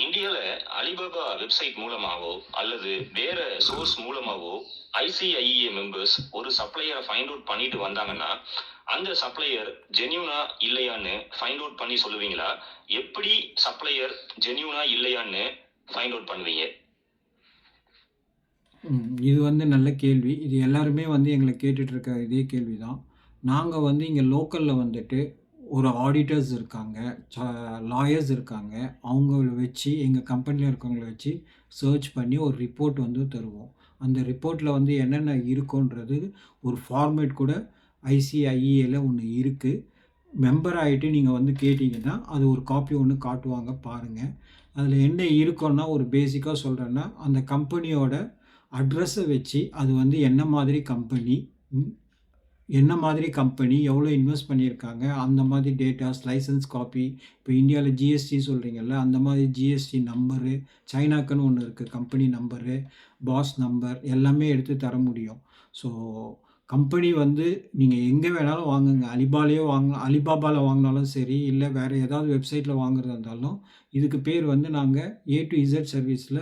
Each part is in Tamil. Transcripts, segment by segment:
இந்தியால அலிபாபா வெப்சைட் மூலமாவோ அல்லது வேற சோர்ஸ் மூலமாவோ ஐசிஐஏ மெம்பர்ஸ் ஒரு சப்ளையரை ஃபைண்ட் அவுட் பண்ணிட்டு வந்தாங்கன்னா அந்த சப்ளையர் ஜென்யூனா இல்லையான்னு ஃபைண்ட் அவுட் பண்ணி சொல்லுவீங்களா? எப்படி சப்ளையர் ஜென்யூனா இல்லையான்னு ஃபைண்ட் அவுட் பண்ணுவீங்க? இது வந்து நல்ல கேள்வி. இது எல்லாருமே வந்து எங்கள கேட்டுட்டு இருக்க இதே கேள்வி தான். நாங்க வந்து இங்க லோக்கல்ல வந்துட்டு ஒரு ஆடிட்டர்ஸ் இருக்காங்க, ச லாயர்ஸ் இருக்காங்க. அவங்கள வச்சு எங்க கம்பெனில இருக்கவங்கள வச்சு சர்ச் பண்ணி ஒரு ரிப்போர்ட் வந்து தருவோம். அந்த ரிப்போர்ட்ல வந்து என்னென்ன இருக்குன்றது ஒரு ஃபார்மேட் கூட ஐசிஐஇஏல ஒண்ணு இருக்கு. மெம்பர் ஆயிட்டு நீங்க வந்து கேட்டீங்கன்னா, அது ஒரு காப்பி ஒண்ணு காட்டுவாங்க பாருங்க. அதில என்ன இருக்கும்னா, ஒரு பேசிக்கா சொல்றேன்னா, அந்த கம்பெனியோட அட்ரஸ வச்சு, அது வந்து என்ன மாதிரி கம்பெனி, ம் என்ன மாதிரி கம்பெனி, எவ்வளோ இன்வெஸ்ட் பண்ணியிருக்காங்க, அந்த மாதிரி டேட்டாஸ், லைசென்ஸ் காப்பி, இப்போ இந்தியால ஜிஎஸ்டி சொல்றீங்கல்ல, அந்த மாதிரி ஜிஎஸ்டி நம்பரு, சைனாக்குன்னு ஒண்ணு இருக்கு. கம்பெனி நம்பரு, பாஸ் நம்பர் எல்லாமே எடுத்து தர முடியும். ஸோ கம்பெனி வந்து நீங்க எங்க வேணாலும் வாங்குங்க. அலிபாபால வாங்குனாலும் சரி, இல்ல வேற ஏதாவது வெப்சைட்ல வாங்குறதா இருந்தாலும், இதுக்கு பேர் வந்து நாங்க ஏ டூ இசட் சர்வீஸ்ல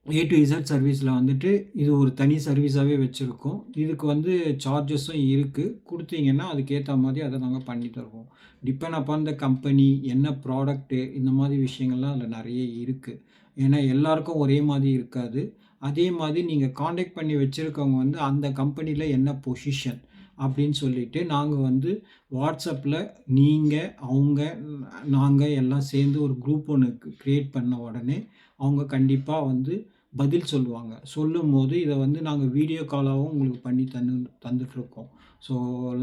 ஏ டு இசட் சர்வீஸில் வந்துட்டு இது ஒரு தனி சர்வீஸாகவே வச்சுருக்கோம். இதுக்கு வந்து சார்ஜஸும் இருக்குது. கொடுத்தீங்கன்னா அதுக்கேற்ற மாதிரி அதை நாங்கள் பண்ணி தருவோம். டிபெண்ட் அப்பான் த கம்பெனி, என்ன ப்ராடக்ட்டு, இந்த மாதிரி விஷயங்கள்லாம் அதில் நிறைய இருக்குது. ஏன்னா எல்லாருக்கும் ஒரே மாதிரி இருக்காது. அதே மாதிரி நீங்கள் காண்டாக்ட் பண்ணி வச்சுருக்கவங்க வந்து அந்த கம்பெனியில் என்ன பொசிஷன் அப்படின்னு சொல்லிட்டு நாங்கள் வந்து வாட்ஸ்அப்பில் நீங்கள், அவங்க, நாங்கள் எல்லாம் சேர்ந்து ஒரு குரூப் ஒன்று க்ரியேட் பண்ண உடனே அவங்க கண்டிப்பாக வந்து பதில் சொல்லுவாங்க. சொல்லும்போது இத வந்து நாங்க வீடியோ காலாவும் உங்களுக்கு பண்ணி தந்துட்டுருக்கோம். ஸோ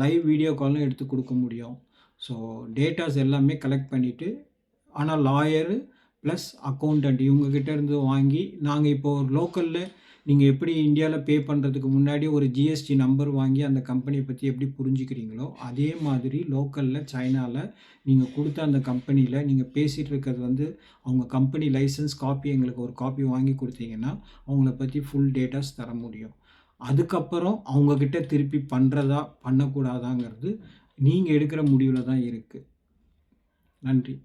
லைவ் வீடியோ காலும் எடுத்து குடுக்க முடியும். ஸோ டேட்டாஸ் எல்லாமே கலெக்ட் பண்ணிட்டு, ஆனா லாயரு ப்ளஸ் அக்கவுண்டன்ட் இவங்க கிட்ட இருந்து வாங்கி, நாங்க இப்போ ஒரு லோக்கல்ல நீங்க எப்படி இந்தியால பே பண்றதுக்கு முன்னாடி ஒரு ஜிஎஸ்டி நம்பர் வாங்கி அந்த கம்பெனிய பத்தி எப்படி புரிஞ்சுக்கிறீங்களோ, அதே மாதிரி லோக்கல்ல சைனால நீங்க குடுத்த அந்த கம்பெனில நீங்க பேசிட்டு இருக்கிறது வந்து அவங்க கம்பெனி லைசென்ஸ் காப்பி எங்களுக்கு ஒரு காப்பி வாங்கி குடுத்தீங்கன்னா, அவங்கள பத்தி ஃபுல் டேட்டாஸ் தர முடியும். அதுக்கப்புறம் அவங்க கிட்ட திருப்பி பண்றதா, பண்ணக்கூடாதாங்கிறது நீங்க எடுக்கிற முடிவுல தான் இருக்கு. நன்றி.